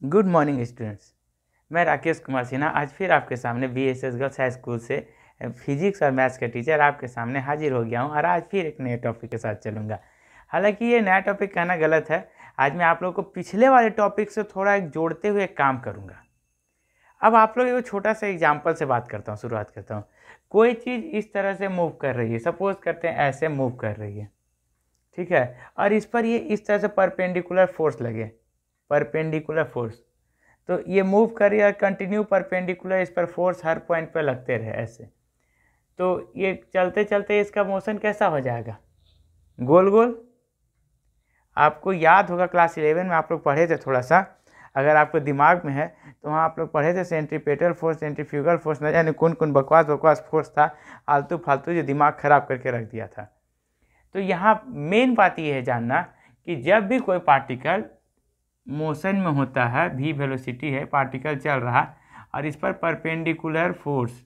Good morning students. मैं राकेश कुमार सिन्हा आज फिर आपके सामने BSS गर्ल्स हाई स्कूल से फिजिक्स और मैथ्स के टीचर आपके सामने हाजिर हो गया हूं और आज फिर एक नए टॉपिक के साथ चलूँगा। हालांकि ये नया टॉपिक कहना गलत है। आज मैं आप लोगों को पिछले वाले टॉपिक से थोड़ा एक जोड़ते हुए एक काम करूँगा। अब आप लोग एक छोटा सा एग्जाम्पल से बात करता हूँ, शुरुआत करता हूँ। कोई चीज़ इस तरह से मूव कर रही है, सपोज करते हैं ऐसे मूव कर रही है, ठीक है, और इस पर ये इस तरह से परपेंडिकुलर फोर्स लगे, परपेंडिकुलर फोर्स, तो ये मूव कर रही है कंटिन्यू परपेंडिकुलर, इस पर फोर्स हर पॉइंट पर लगते रहे ऐसे, तो ये चलते चलते इसका मोशन कैसा हो जाएगा, गोल गोल। आपको याद होगा क्लास 11 में आप लोग पढ़े थे थोड़ा सा, अगर आपको दिमाग में है तो वहाँ आप लोग पढ़े थे सेंट्रीपेटल फोर्स, सेंट्रीफ्यूगल फोर्स, न जाने कौन कौन बकवास फोर्स था, आलतू फालतू जो दिमाग खराब करके रख दिया था। तो यहाँ मेन बात ये है जानना कि जब भी कोई पार्टिकल मोशन में होता है, v वेलोसिटी है, पार्टिकल चल रहा और इस पर परपेंडिकुलर फोर्स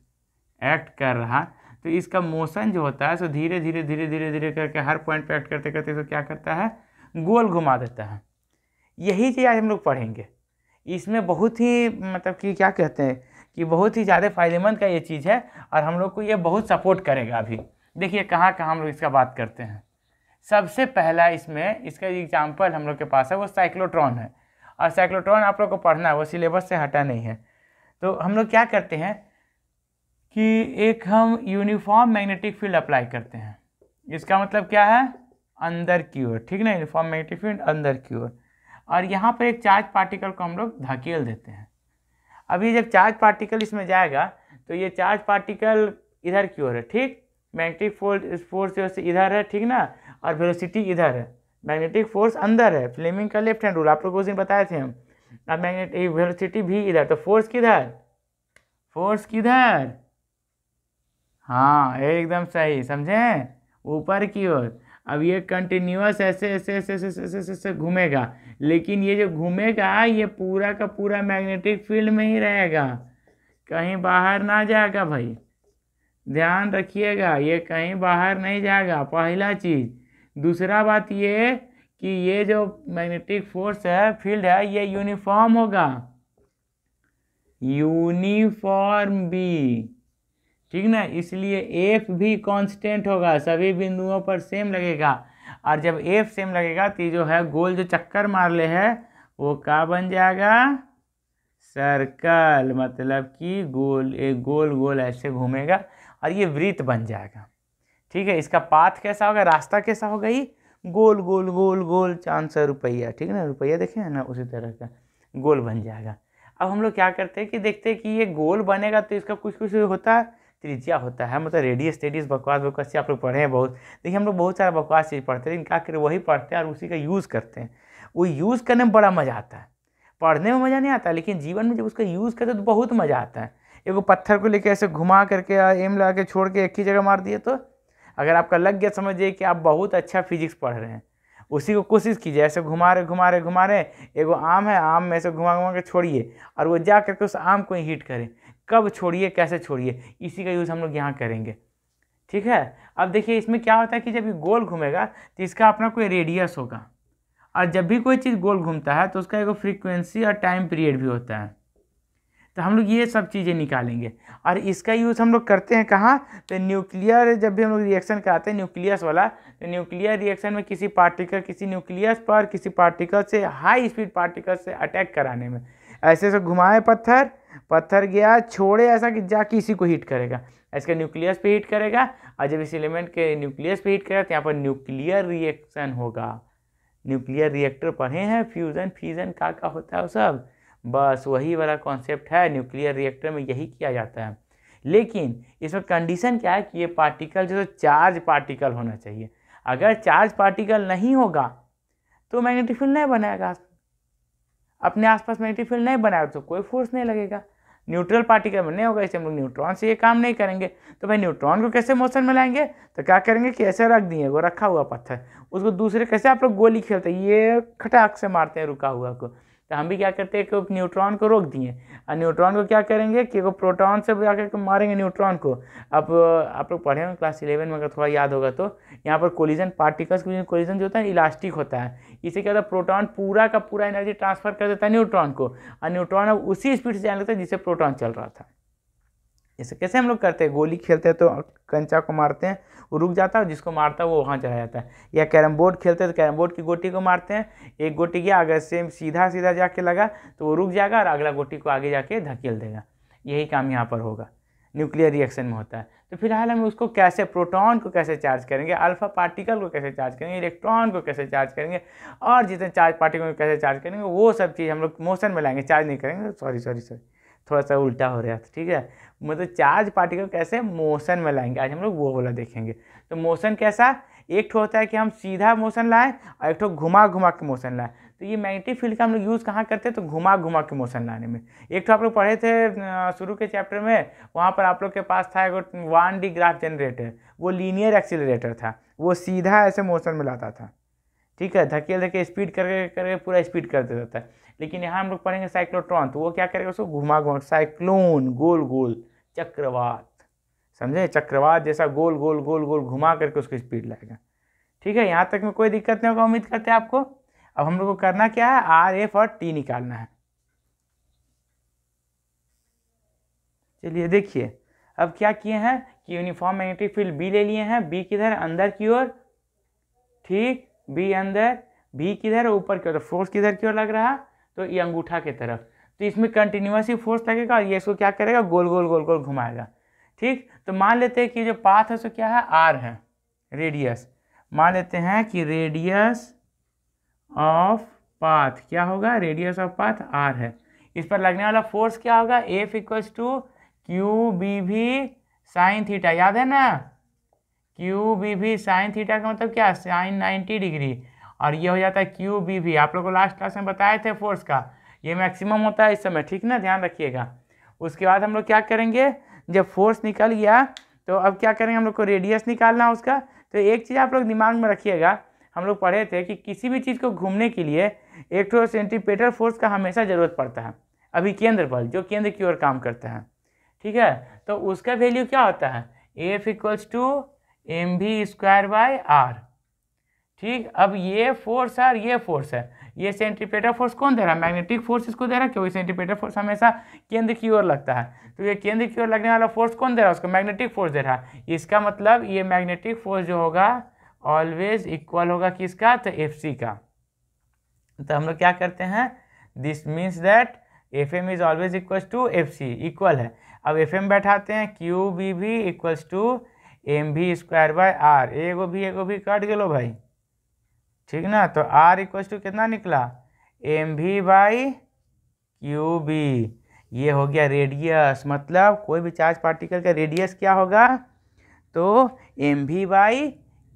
एक्ट कर रहा, तो इसका मोशन जो होता है सो धीरे धीरे धीरे धीरे धीरे करके हर पॉइंट पे एक्ट करते करते इसको क्या करता है, गोल घुमा देता है। यही चीज़ आज हम लोग पढ़ेंगे। इसमें बहुत ही मतलब कि क्या कहते हैं कि बहुत ही ज़्यादा फायदेमंद का ये चीज़ है और हम लोग को ये बहुत सपोर्ट करेगा। अभी देखिए कहाँ कहाँ हम लोग इसका बात करते हैं। सबसे पहला इसमें इसका एग्जाम्पल हम लोग के पास है वो साइक्लोट्रॉन है, और साइक्लोट्रॉन आप लोग को पढ़ना है, वो सिलेबस से हटा नहीं है। तो हम लोग क्या करते हैं कि एक हम यूनिफॉर्म मैग्नेटिक फील्ड अप्लाई करते हैं। इसका मतलब क्या है, अंदर की ओर, ठीक ना, यूनिफॉर्म मैग्नेटिक फील्ड अंदर की ओर, और यहाँ पर एक चार्ज पार्टिकल को हम लोग धकेल देते हैं। अभी जब चार्ज पार्टिकल इसमें जाएगा तो ये चार्ज पार्टिकल इधर की ओर है, ठीक, मैग्नेटिक फोर्स जो है इधर है, ठीक ना, और वेलोसिटी इधर है, मैग्नेटिक फोर्स अंदर है, फ्लेमिंग का लेफ्ट हैंड रूल आप लोग उस दिन बताए थे हम। अब मैग्नेटिक वेलोसिटी भी इधर, तो फोर्स किधर, फोर्स किधर, हाँ एकदम सही, समझे, ऊपर की ओर। अब ये कंटिन्यूअस ऐसे ऐसे ऐसे ऐसे ऐसे ऐसे ऐसे घूमेगा, लेकिन ये जो घूमेगा ये पूरा का पूरा मैग्नेटिक फील्ड में ही रहेगा, कहीं बाहर ना जाएगा भाई, ध्यान रखिएगा, ये कहीं बाहर नहीं जाएगा, पहला चीज़। दूसरा बात ये कि ये जो मैग्नेटिक फोर्स है, फील्ड है, ये यूनिफॉर्म होगा, यूनिफॉर्म भी, ठीक ना, इसलिए एफ भी कांस्टेंट होगा, सभी बिंदुओं पर सेम लगेगा। और जब एफ सेम लगेगा तो जो है गोल जो चक्कर मार ले है वो क्या बन जाएगा, सर्कल, मतलब कि गोल, एक गोल गोल ऐसे घूमेगा और ये वृत्त बन जाएगा, ठीक है। इसका पाथ कैसा होगा, रास्ता कैसा होगा, ये गोल गोल गोल गोल, 500 रुपया, ठीक है ना, रुपया देखे है ना, उसी तरह का गोल बन जाएगा। अब हम लोग क्या करते हैं कि देखते हैं कि ये गोल बनेगा तो इसका कुछ कुछ होता है, त्रिज्या होता है, मतलब रेडियस टेडियस बकवास से आप लोग पढ़े हैं बहुत। देखिए हम लोग बहुत सारा बकवास चीज़ पढ़ते हैं, लेकिन क्या करें वही पढ़ते हैं और उसी का यूज़ करते हैं। वो यूज़ करने में बड़ा मज़ा आता है, पढ़ने में मज़ा नहीं आता, लेकिन जीवन में जब उसका यूज़ करते तो बहुत मज़ा आता है। एगो पत्थर को लेके ऐसे घुमा करके एम लगा के छोड़ के एक ही जगह मार दिए, तो अगर आपका लग गया समझिए कि आप बहुत अच्छा फिजिक्स पढ़ रहे हैं। उसी को कोशिश कीजिए, ऐसे घुमा रहे, एगो आम है, आम में ऐसे घुमा घुमा के छोड़िए और वो जा करके उस आम को ही हिट करें, कब छोड़िए कैसे छोड़िए, इसी का यूज़ हम लोग यहाँ करेंगे, ठीक है। अब देखिए इसमें क्या होता है कि जब ये गोल घूमेगा तो इसका अपना कोई रेडियस होगा, और जब भी कोई चीज़ गोल घूमता है तो उसका एक फ्रीक्वेंसी और टाइम पीरियड भी होता है। तो हम लोग ये सब चीज़ें निकालेंगे और इसका यूज़ हम लोग करते हैं कहाँ, तो न्यूक्लियर, जब भी हम लोग रिएक्शन कराते हैं न्यूक्लियस वाला, तो न्यूक्लियर रिएक्शन में किसी पार्टिकल, किसी न्यूक्लियस पर किसी पार्टिकल से, हाई स्पीड पार्टिकल से अटैक कराने में ऐसे ऐसे घुमाए पत्थर गया छोड़े ऐसा कि जाके इसी को हिट करेगा, इसका न्यूक्लियस पे हिट करेगा, और जब इस एलिमेंट के न्यूक्लियस पे हिट करेगा तो यहाँ पर न्यूक्लियर रिएक्शन होगा। न्यूक्लियर रिएक्टर पढ़े हैं, फ्यूज़न फिजन का होता है वो सब, बस वही वाला कॉन्सेप्ट है, न्यूक्लियर रिएक्टर में यही किया जाता है। लेकिन इसमें कंडीशन क्या है कि ये पार्टिकल जो चार्ज पार्टिकल होना चाहिए। अगर चार्ज पार्टिकल नहीं होगा तो मैग्नेटिक फील्ड नहीं बनाएगा, अपने आसपास मैग्नेटिक फील्ड नहीं बनाएगा तो कोई फोर्स नहीं लगेगा। न्यूट्रल पार्टिकल में नहीं होगा, इससे हम लोग न्यूट्रॉन से ये काम नहीं करेंगे। तो भाई न्यूट्रॉन को कैसे मोशन में लाएंगे, तो क्या करेंगे कि ऐसे रख दिए, वो रखा हुआ पत्थर, उसको दूसरे कैसे आप लोग गोली खेलते हैं, ये खटाक से मारते हैं रुका हुआ को, तो हम भी क्या करते हैं कि न्यूट्रॉन को रोक दिए, और न्यूट्रॉन को क्या करेंगे कि वो प्रोटॉन से जाकर के मारेंगे न्यूट्रॉन को। अब आप लोग पढ़े होंगे क्लास 11 में, अगर थोड़ा याद होगा तो यहाँ पर कोलिजन, पार्टिकल्स के बीच कोलिजन जो होता है इलास्टिक होता है। इसे क्या होता है, प्रोटॉन पूरा का पूरा एनर्जी ट्रांसफर कर देता है न्यूट्रॉन को, और न्यूट्रॉन अब उसी स्पीड से जाने लगता है जिससे प्रोटॉन चल रहा था। इसे कैसे हम लोग करते हैं, गोली खेलते हैं तो कंचा को मारते हैं, वो रुक जाता है, जिसको मारता है वो वहाँ चला जाता है। या कैरम बोर्ड खेलते हैं तो कैरम बोर्ड की गोटी को मारते हैं, एक गोटी गया अगर सेम सीधा सीधा जाके लगा तो वो रुक जाएगा और अगला गोटी को आगे जाके धकेल देगा। यही काम यहाँ पर होगा, न्यूक्लियर रिएक्शन में होता है। तो फिलहाल हम उसको कैसे, प्रोटॉन को कैसे चार्ज करेंगे, अल्फा पार्टिकल को कैसे चार्ज करेंगे, इलेक्ट्रॉन को कैसे चार्ज करेंगे, और जितने चार्ज पार्टिकल को कैसे चार्ज करेंगे, वो सब चीज़ हम लोग मोशन में लाएंगे, चार्ज नहीं करेंगे। सॉरी थोड़ा सा उल्टा हो रहा था, ठीक है। मतलब चार्ज पार्टिकल कैसे मोशन में लाएंगे, आज हम लोग वो वाला देखेंगे। तो मोशन कैसा, एक ठो होता है कि हम सीधा मोशन लाएं और एक ठो घुमा घुमा के मोशन लाएं। तो ये मैग्नेटिक फील्ड का हम लोग यूज़ कहाँ करते हैं, तो घुमा घुमा के मोशन लाने में। एक ठो आप लोग पढ़े थे शुरू के चैप्टर में, वहाँ पर आप लोग के पास था एक 1D ग्राफ जनरेटर, वो लीनियर एक्सीलरेटर था, वो सीधा ऐसे मोशन में लाता था, ठीक है, धकेल धके स्पीड करके पूरा स्पीड कर देता था। लेकिन यहाँ हम लोग पढ़ेंगे साइक्लोट्रॉन, तो वो क्या करेगा, उसको घुमा घुमा, साइक्लोन, गोल गोल, चक्रवात, समझे, चक्रवात जैसा गोल गोल गोल गोल घुमा करके उसकी स्पीड लाएगा, ठीक है। यहाँ तक में कोई दिक्कत नहीं होगा, उम्मीद करते हैं आपको। अब हम लोग को करना क्या है, आर एफ और टी निकालना है। चलिए देखिए, अब क्या किए हैं कि यूनिफॉर्म मैग्नेटिक फील्ड बी ले लिए हैं, बी किधर, अंदर की ओर, ठीक, बी अंदर, बी किधर, ऊपर की ओर, फोर्स किधर की ओर लग रहा, तो ये अंगूठा की तरफ। तो इसमें कंटिन्यूसली फोर्स लगेगा और ये इसको क्या करेगा, गोल गोल गोल गोल घुमाएगा, ठीक। तो मान लेते हैं कि जो पाथ है सो क्या है, आर है, रेडियस। मान लेते हैं कि रेडियस ऑफ पाथ क्या होगा, रेडियस ऑफ पाथ आर है। इस पर लगने वाला फोर्स क्या होगा, F equals to Q B V sine theta, याद है ना, Q B V sine theta का मतलब क्या, साइन 90 डिग्री, और ये हो जाता है क्यू बी भी। आप लोग को लास्ट क्लास में बताए थे फोर्स का, ये मैक्सिमम होता है इस समय, ठीक ना, ध्यान रखिएगा। उसके बाद हम लोग क्या करेंगे, जब फोर्स निकल गया तो अब क्या करेंगे, हम लोग को रेडियस निकालना उसका। तो एक चीज़ आप लोग दिमाग में रखिएगा, हम लोग पढ़े थे कि किसी भी चीज़ को घूमने के लिए एक तो सेंट्रीपेटल फोर्स का हमेशा ज़रूरत पड़ता है, अभी केंद्र बल जो केंद्र की ओर काम करता है, ठीक है। तो उसका वैल्यू क्या होता है, F equals to M V square by R, ठीक। अब ये फोर्स है और ये फोर्स है, ये सेंट्रीपेटल फोर्स कौन दे रहा है, मैग्नेटिक फोर्स इसको दे रहा है, क्योंकि सेंट्रीपेटल फोर्स हमेशा केंद्र की ओर लगता है। तो ये केंद्र की ओर लगने वाला फोर्स कौन दे रहा है, उसको मैग्नेटिक फोर्स दे रहा है। इसका मतलब ये मैग्नेटिक फोर्स जो होगा ऑलवेज इक्वल होगा किसका, तो एफ सी का। तो हम लोग क्या करते हैं, this means that F M is always equals to F C, equal है। अब एफ एम बैठाते हैं, Q B V equals to M V square by R, एगो भी कट गलो भाई, ठीक ना। तो आर इक्वल्स टू कितना निकला, एम भी बाई क्यू बी, ये हो गया रेडियस। मतलब कोई भी चार्ज पार्टिकल का रेडियस क्या होगा, तो एम भी बाई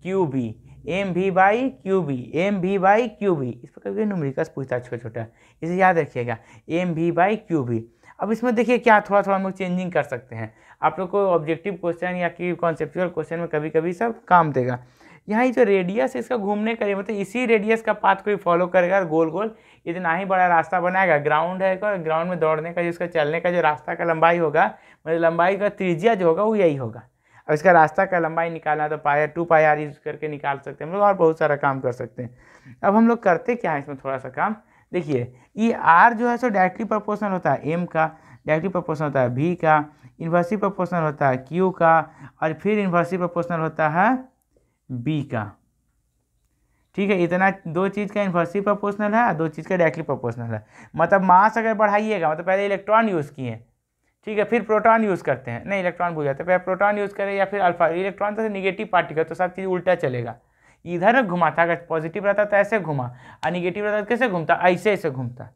क्यू बी, एम भी बाई क्यू बी, एम भी बाई क्यू बी। इस पर कभी न्यूमेरिकल्स पूछता है छोटा छोटा, इसे याद रखिएगा, एम भी बाई क्यू बी। अब इसमें देखिए क्या थोड़ा थोड़ा हम लोग चेंजिंग कर सकते हैं, आप लोग को ऑब्जेक्टिव क्वेश्चन या कि कॉन्सेप्चुअल क्वेश्चन में कभी कभी सब काम देगा। यहाँ ये जो रेडियस इसका घूमने का, मतलब इसी रेडियस का पाथ को फॉलो करेगा, गोल गोल इतना ही बड़ा रास्ता बनाएगा। ग्राउंड है, ग्राउंड में दौड़ने का, जिसका चलने का जो रास्ता का लंबाई होगा, मतलब लंबाई का त्रिज्या जो होगा वो यही होगा। अब इसका रास्ता का लंबाई निकालना तो पाई 2 पाई आर यूज करके निकाल सकते हैं हम लोग, और बहुत सारा काम कर सकते हैं। अब हम लोग करते क्या है इसमें थोड़ा सा काम देखिए, ये आर जो है सो डायरेक्टली प्रोपोर्शनल होता है एम का, डायरेक्टली प्रोपोर्शनल होता है बी का, इन्वर्सली प्रोपोर्शनल होता है क्यू का, और फिर इन्वर्सली प्रोपोर्शनल होता है बी का, ठीक है। इतना दो चीज़ का इन्वर्सली प्रोपोर्शनल है, दो चीज़ का डायरेक्टली प्रोपोर्शनल है। मतलब मास अगर बढ़ाइएगा, मतलब पहले इलेक्ट्रॉन यूज़ किए, ठीक है, फिर प्रोटॉन यूज़ करते हैं, नहीं इलेक्ट्रॉन भूल जाते, पहले प्रोटॉन यूज़ करें या फिर अल्फा, इलेक्ट्रॉन तो निगेटिव पार्टिकल, तो सब चीज़ उल्टा चलेगा। इधर घुमा था, अगर पॉजिटिव रहता तो ऐसे घुमा, और निगेटिव रहता तो कैसे घूमता, ऐसे ऐसे घूमता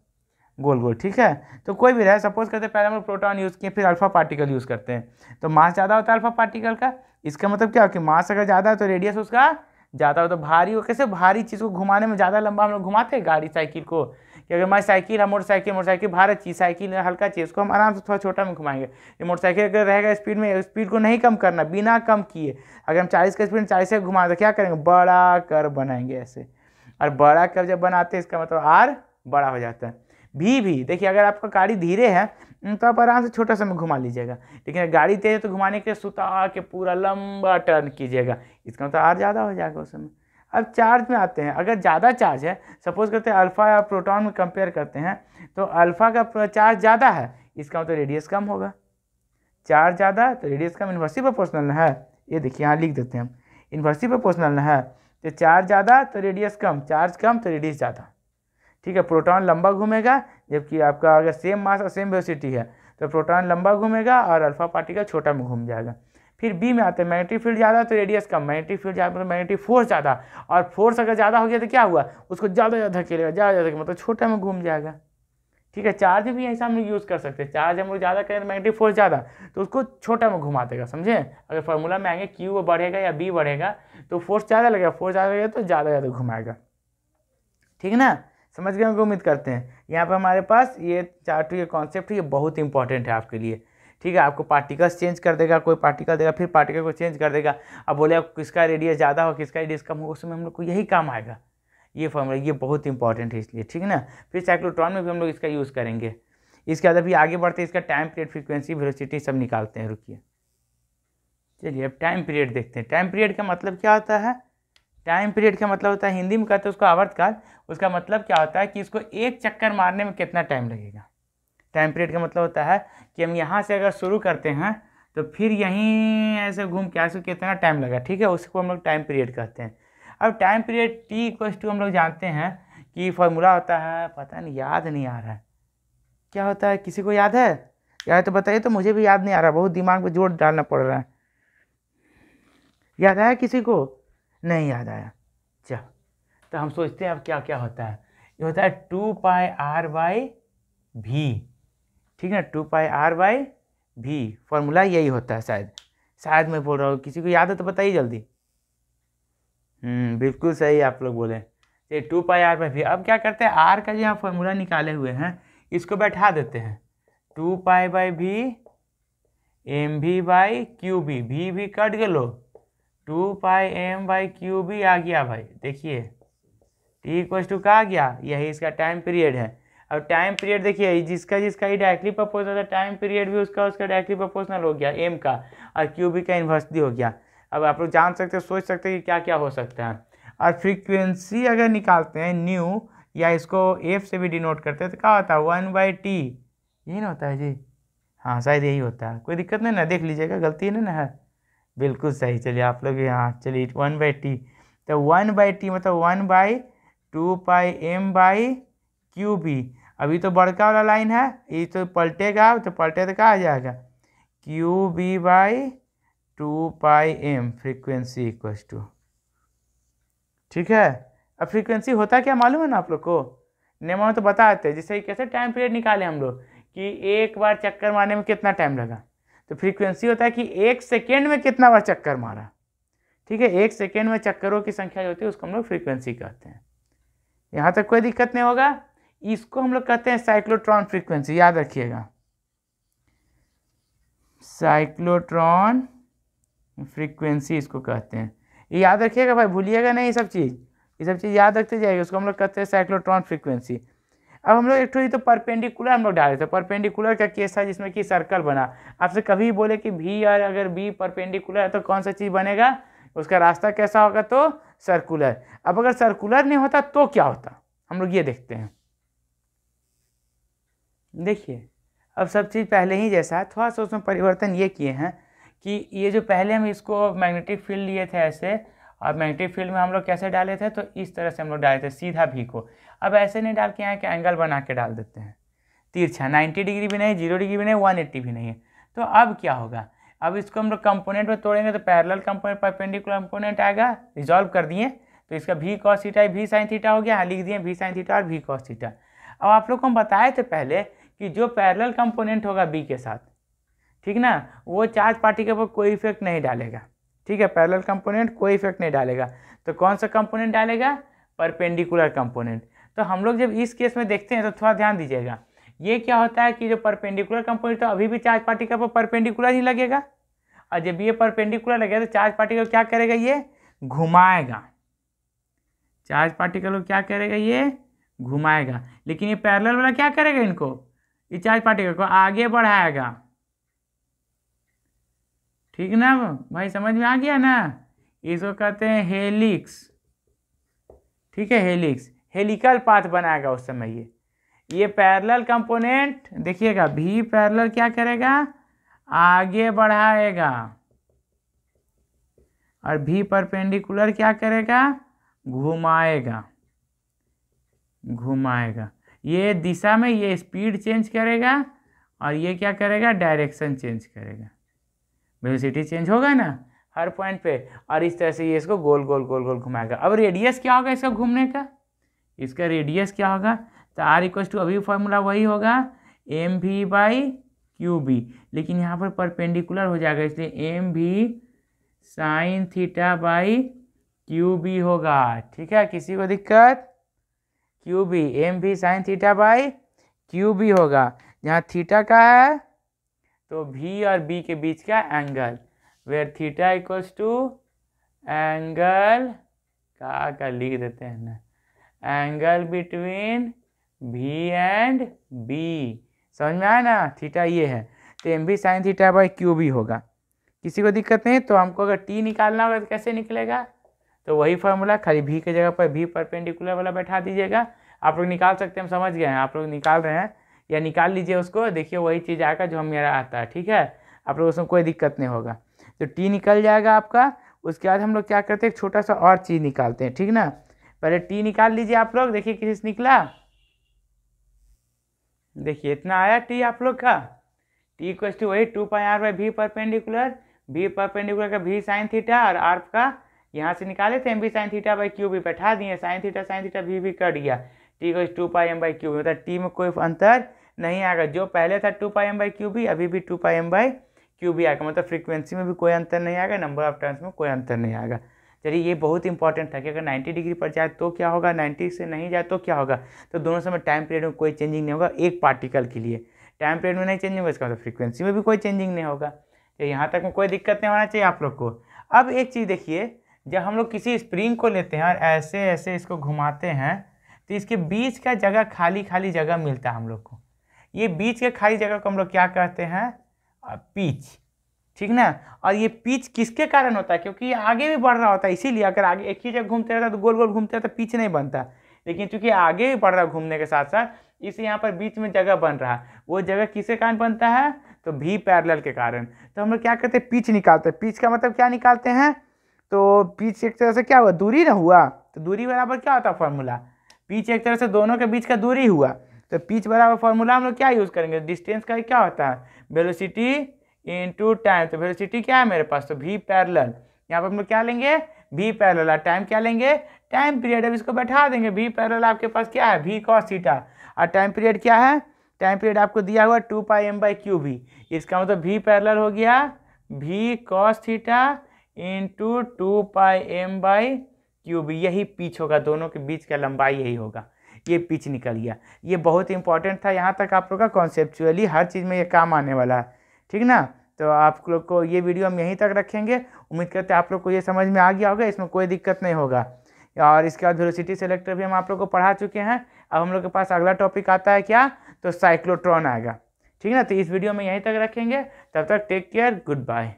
गोल गोल, ठीक है। तो कोई भी रहे, सपोज करते पहले हम लोग प्रोटॉन यूज़ किए, फिर अल्फा पार्टिकल यूज़ करते हैं, तो मास ज़्यादा होता है अल्फा पार्टिकल का। इसका मतलब क्या हो कि मास अगर ज़्यादा है तो रेडियस उसका ज़्यादा हो, तो भारी हो, कैसे भारी चीज़ को घुमाने में ज़्यादा लंबा हम लोग घुमाते हैं गाड़ी साइकिल को, कि अगर हमारी साइकिल है, मोटरसाइकिल भारी चीज़, साइकिल है हल्का चीज़, उसको हम आराम से थोड़ा छोटा में घुमाएंगे। ये मोटरसाइकिल अगर रहेगा स्पीड में, स्पीड को नहीं कम करना, बिना कम किए, अगर हम 40 का स्पीड 40 से घुमा तो क्या करेंगे, बड़ा कर बनाएंगे ऐसे, और बड़ा कर जब बनाते हैं इसका मतलब आर बड़ा हो जाता है। भी देखिए, अगर आपका गाड़ी धीरे है तो आप आराम से छोटा सा में घुमा लीजिएगा, लेकिन गाड़ी तेज है तो घुमाने के लिए सुता के पूरा लंबा टर्न कीजिएगा, इसका मतलब आर ज़्यादा हो जाएगा उस समय। अब चार्ज में आते हैं, अगर ज़्यादा चार्ज है, सपोज करते हैं अल्फ़ा या प्रोटॉन में कंपेयर करते हैं, तो अल्फ़ा का चार्ज ज़्यादा है, इसका मतलब रेडियस कम होगा। चार्ज ज़्यादा तो रेडियस कम, इन्वर्सली प्रोपोर्शनल है। ये देखिए यहाँ लिख देते हैं हम, इन्वर्सली प्रोपोर्शनल है, तो चार्ज ज़्यादा तो रेडियस कम, चार्ज कम तो रेडियस ज़्यादा। ठीक है, प्रोटॉन लंबा घूमेगा, जबकि आपका अगर सेम मास और सेम वेलोसिटी है तो प्रोटॉन लंबा घूमेगा और अल्फा पार्टिकल छोटा में घूम जाएगा। फिर बी में आते हैं, मैग्नेटिक फील्ड ज़्यादा तो रेडियस कम, मैग्नेटिक फील्ड ज़्यादा मतलब मैग्नेटिक फोर्स ज़्यादा, और फोर्स अगर ज़्यादा हो गया तो क्या हुआ, उसको ज़्यादा धकेलेगा, ज़्यादा मतलब छोटा में घूम जाएगा। ठीक है, चार्ज भी ऐसा हम लोग यूज़ कर सकते हैं, चार्ज हम लोग ज़्यादा करें तो मैग्नेटिक फोर्स ज़्यादा, तो उसको छोटा में घुमा देगा, समझे। अगर फार्मूला में आएंगे क्यू बढ़ेगा या बी बढ़ेगा तो फोर्स ज़्यादा लगेगा, फोर्स ज़्यादा लगेगा तो ज़्यादा घुमाएगा। ठीक है ना, समझ गए, उम्मीद करते हैं। यहाँ पर हमारे पास ये चार्ट, ये कॉन्सेप्ट ये बहुत इंपॉर्टेंट है आपके लिए। ठीक है, आपको पार्टिकल्स चेंज कर देगा, कोई पार्टिकल देगा फिर पार्टिकल को चेंज कर देगा। अब बोले आप किसका रेडियस ज़्यादा हो किसका रेडियस कम हो, उसमें हम लोग को यही काम आएगा, ये फॉर्मूला, ये बहुत इंपॉर्टेंट है इसलिए। ठीक है ना, फिर साइक्लोट्रॉन में भी हम लोग इसका यूज़ करेंगे। इसके बाद अभी आगे बढ़ते हैं, इसका टाइम पीरियड, फ्रीक्वेंसी, वेलोसिटी सब निकालते हैं। रुकिए, चलिए अब टाइम पीरियड देखते हैं। टाइम पीरियड का मतलब क्या होता है, टाइम पीरियड का मतलब होता है, हिंदी में कहते हैं उसको आवर्तकाल। उसका मतलब क्या होता है कि इसको एक चक्कर मारने में कितना टाइम लगेगा। टाइम पीरियड का मतलब होता है कि हम यहाँ से अगर शुरू करते हैं तो फिर यहीं ऐसे घूम के ऐसे कितना टाइम लगा। ठीक है, उसको हम लोग टाइम पीरियड कहते हैं। अब time period T equals to हम लोग जानते हैं कि फॉर्मूला होता है, पता नहीं याद नहीं आ रहा है क्या होता है, किसी को याद है? याद तो बताइए, तो मुझे भी याद नहीं आ रहा, बहुत दिमाग पे जोर डालना पड़ रहा है। याद आया किसी को? नहीं याद आया, चल तो हम सोचते हैं अब क्या क्या होता है। ये होता है 2πr/v। ठीक है, 2πr/v फॉर्मूला यही होता है, शायद मैं बोल रहा हूँ, किसी को याद है तो बताइए जल्दी। बिल्कुल सही आप लोग बोले, ये 2πr/v। अब क्या करते हैं, आर का जो यहाँ फॉर्मूला निकाले हुए हैं इसको बैठा देते हैं, 2π/v mv/qb, भी कट गलो, 2πm/qb आ गया भाई। देखिए टी इक्वल टू का आ गया, यही इसका टाइम पीरियड है। अब टाइम पीरियड देखिए, जिसका ही डायरेक्टली प्रोपोर्शनल है टाइम पीरियड भी उसका डायरेक्टली प्रोपोर्शनल हो गया एम का, और क्यूबी का इन्वर्सली हो गया। अब आप लोग जान सकते हो, सोच सकते हैं कि क्या क्या हो सकता है। और फ्रीक्वेंसी अगर निकालते हैं न्यू, या इसको एफ से भी डिनोट करते हैं, तो क्या होता है 1/t, यही ना होता है जी। हाँ शायद यही होता है, कोई दिक्कत नहीं ना, देख लीजिएगा, गलती नहीं ना है, बिल्कुल सही। चलिए आप लोग यहाँ, चलिए 1/t, तो 1/t मतलब 1/2πm/qb। अभी तो बड़का वाला लाइन है, ये तो पलटेगा, तो पलटे तो क्या आ जाएगा, qb/2πm फ्रीक्वेंसी इक्वल टू। ठीक है, अब फ्रीक्वेंसी होता क्या मालूम है ना आप लोग को, नेमा तो बताते हैं, जिससे कैसे टाइम पीरियड निकाले हम लोग कि एक बार चक्कर मारने में कितना टाइम लगा। तो फ्रीक्वेंसी होता है कि एक सेकेंड में कितना बार चक्कर मारा। ठीक है, एक सेकेंड में चक्करों की संख्या जो होती है उसको हम लोग फ्रीक्वेंसी कहते हैं। यहाँ तक कोई दिक्कत नहीं होगा। इसको हम लोग कहते हैं साइक्लोट्रॉन फ्रीक्वेंसी, याद रखिएगा, साइक्लोट्रॉन फ्रीक्वेंसी इसको कहते हैं। ये याद रखिएगा भाई, भूलिएगा नहीं, ये सब चीज़ याद रखते जाइए। उसको हम लोग कहते हैं साइक्लोट्रॉन फ्रीक्वेंसी। अब हम लोग एक तो परपेंडिकुलर हम लोग डाले थे, परपेंडिकुलर का केस था जिसमें कि सर्कल बना। आपसे कभी बोले कि भी और अगर बी परपेंडिकुलर है तो कौन सा चीज़ बनेगा, उसका रास्ता कैसा होगा, तो सर्कुलर। अब अगर सर्कुलर नहीं होता तो क्या होता, हम लोग ये देखते हैं। देखिए अब सब चीज़ पहले ही जैसा है, थोड़ा सा उसमें परिवर्तन ये किए हैं कि ये जो पहले हम इसको मैग्नेटिक फील्ड लिए थे ऐसे, और मैग्नेटिक फील्ड में हम लोग कैसे डाले थे, तो इस तरह से हम लोग डाले थे सीधा भी को। अब ऐसे नहीं डाल के यहाँ के एंगल बना के डाल देते हैं, तिरछा, 90 डिग्री भी नहीं, 0 डिग्री भी नहीं, 180 भी नहीं है। तो अब क्या होगा, अब इसको हम लोग कंपोनेंट में तोड़ेंगे तो पैरेलल कंपोनेंट, परपेंडिकुलर कंपोनेंट आएगा। रिजॉल्व कर दिए तो इसका भी कॉस थीटा भी साइन थीटा हो गया, लिख दिए भी साइन थीटा और भी कॉस थीटा। अब आप लोग को हम बताए थे पहले कि जो पैरेलल कंपोनेंट होगा बी के साथ, ठीक ना, वो चार्ज पार्टिकल पर कोई इफेक्ट नहीं डालेगा। ठीक है, पैरेलल कंपोनेंट कोई इफेक्ट नहीं डालेगा। तो कौन सा कंपोनेंट डालेगा, परपेंडिकुलर कंपोनेंट। तो हम लोग जब इस केस में देखते हैं तो थोड़ा ध्यान दीजिएगा, ये क्या होता है कि जो परपेंडिकुलर कंपोनेंट तो अभी भी चार्ज पार्टिकल पर परपेंडिकुलर ही लगेगा, और जब ये परपेंडिकुलर लगेगा तो चार्ज पार्टिकल क्या करेगा, ये घुमाएगा। चार्ज पार्टिकल को क्या करेगा, ये घुमाएगा, लेकिन ये पैरेलल वाला क्या करेगा, इनको ये चार्ज पार्टिकल को आगे बढ़ाएगा। ठीक ना भाई, समझ में आ गया ना। इसको कहते हैं हेलिक्स। ठीक है, हेलिक्स हेलिकल पाथ बनाएगा उस समय। ये पैरेलल कंपोनेंट देखिएगा, भी पैरेलल क्या करेगा, आगे बढ़ाएगा, और भी परपेंडिकुलर क्या करेगा, घुमाएगा। घुमाएगा, ये दिशा में ये स्पीड चेंज करेगा, और ये क्या करेगा, डायरेक्शन चेंज करेगा। वेलोसिटी चेंज होगा ना हर पॉइंट पे, और इस तरह से ये इसको गोल गोल गोल गोल घुमाएगा। अब रेडियस क्या होगा इसका घूमने का, इसका रेडियस क्या होगा, तो आर इक्वल टू अभी फॉर्मूला वही होगा M V by Q B, लेकिन यहाँ पर परपेंडिकुलर हो जाएगा, इसलिए M V sine theta by Q B होगा। ठीक है, किसी को दिक्कत, Q B M V sine theta by Q B होगा। यहाँ थीटा का है तो भी और बी के बीच का angle, where theta equals to angle का लिख देते हैं ना, angle between V and B. समझ में आया ना, थीटा ये है, तो M V sine theta by Q B होगा। किसी को दिक्कत नहीं। तो हमको अगर टी निकालना होगा तो कैसे निकलेगा, तो वही फार्मूला, खाली भी के जगह पर भी परपेंडिकुलर वाला बैठा दीजिएगा। आप लोग निकाल सकते हैं, हम समझ गए हैं, आप लोग निकाल रहे हैं, या निकाल लीजिए उसको, देखिए वही चीज़ आएगा जो हम मेरा आता है। ठीक है, आप लोग उसमें कोई दिक्कत नहीं होगा। तो टी निकल जाएगा आपका। उसके बाद हम लोग क्या करते हैं, एक छोटा सा और चीज़ निकालते हैं। ठीक ना, पहले टी निकाल लीजिए आप लोग, देखिए किसी से निकला, देखिए इतना आया टी आप लोग का। टी इक्वल टू वही 2πr बाई भी परपेंडिकुलर, भी परपेंडिकुलर का भी साइन थीटा, और आर का यहाँ से निकाले थे M V sine theta by Q भी बैठा दिए, साइन थीटा भी कट गया। T equal 2πm by Q, मतलब टी में कोई अंतर नहीं आएगा, जो पहले था 2πm बाई क्यू भी अभी भी 2πm बाई क्यू भी आएगा, मतलब फ्रीक्वेंसी में भी कोई अंतर नहीं आएगा, नंबर ऑफ टर्न्स में कोई अंतर नहीं आएगा। चलिए, ये बहुत इंपॉर्टेंट था कि अगर 90 डिग्री पर जाए तो क्या होगा, 90 से नहीं जाए तो क्या होगा। तो दोनों समय टाइम पीरियड में कोई चेंजिंग नहीं होगा, एक पार्टिकल के लिए टाइम पीरियड में नहीं चेंजिंग होगा, इसका मतलब फ्रीक्वेंसी में भी कोई चेंजिंग नहीं होगा। तो यहाँ तक में कोई दिक्कत नहीं होना चाहिए आप लोग को। अब एक चीज़ देखिए, जब हम लोग किसी स्प्रिंग को लेते हैं और ऐसे ऐसे इसको घुमाते हैं, तो इसके बीच का जगह खाली खाली जगह मिलता है हम लोग को। ये बीच के खाली जगह को हम लोग क्या कहते हैं, पिच। ठीक ना, और ये पिच किसके कारण होता है, क्योंकि ये आगे भी बढ़ रहा होता है, इसीलिए अगर आगे एक ही जगह घूमते रहता तो गोल गोल घूमते रहता, पिच नहीं बनता। लेकिन चूंकि आगे भी बढ़ रहा घूमने के साथ साथ, इससे यहाँ पर बीच में जगह बन रहा है, वो जगह किसके कारण बनता है, तो भी पैरेलल के कारण। तो हम लोग क्या करते हैं, पिच निकालते हैं। पिच का मतलब क्या निकालते हैं, तो पिच एक तरह से क्या हुआ, दूरी ना हुआ, तो दूरी बराबर क्या होता है फॉर्मूला, पिच एक तरह से दोनों के बीच का दूरी हुआ, तो पिच बराबर फॉर्मूला हम लोग क्या यूज़ करेंगे, डिस्टेंस का क्या होता है, वेलोसिटी इनटू टाइम। तो वेलोसिटी क्या है मेरे पास, तो भी पैरेलल, यहाँ पर हम लोग क्या लेंगे, भी पैरेलल, और टाइम क्या लेंगे, टाइम पीरियड। अब इसको बैठा देंगे, भी पैरेलल आपके पास क्या है, भी कॉस थीटा, और टाइम पीरियड क्या है, टाइम पीरियड आपको दिया हुआ 2πm बाई क्यू भी। इसका मतलब भी पैरेलल हो गया V cos theta into 2πm by Q B, यही पिच होगा, दोनों के बीच का लंबाई यही होगा, ये पिच निकल गया। ये बहुत इंपॉर्टेंट था, यहाँ तक आप लोग का कॉन्सेप्चुअली हर चीज़ में ये काम आने वाला है। ठीक ना, तो आप लोग को ये वीडियो हम यहीं तक रखेंगे। उम्मीद करते हैं आप लोग को ये समझ में आ गया होगा, इसमें कोई दिक्कत नहीं होगा। और इसके बाद वेलोसिटी सेलेक्टर भी हम आप लोग को पढ़ा चुके हैं। अब हम लोग के पास अगला टॉपिक आता है क्या, तो साइक्लोट्रॉन आएगा। ठीक है ना, तो इस वीडियो में यहीं तक रखेंगे, तब तक टेक केयर, गुड बाय।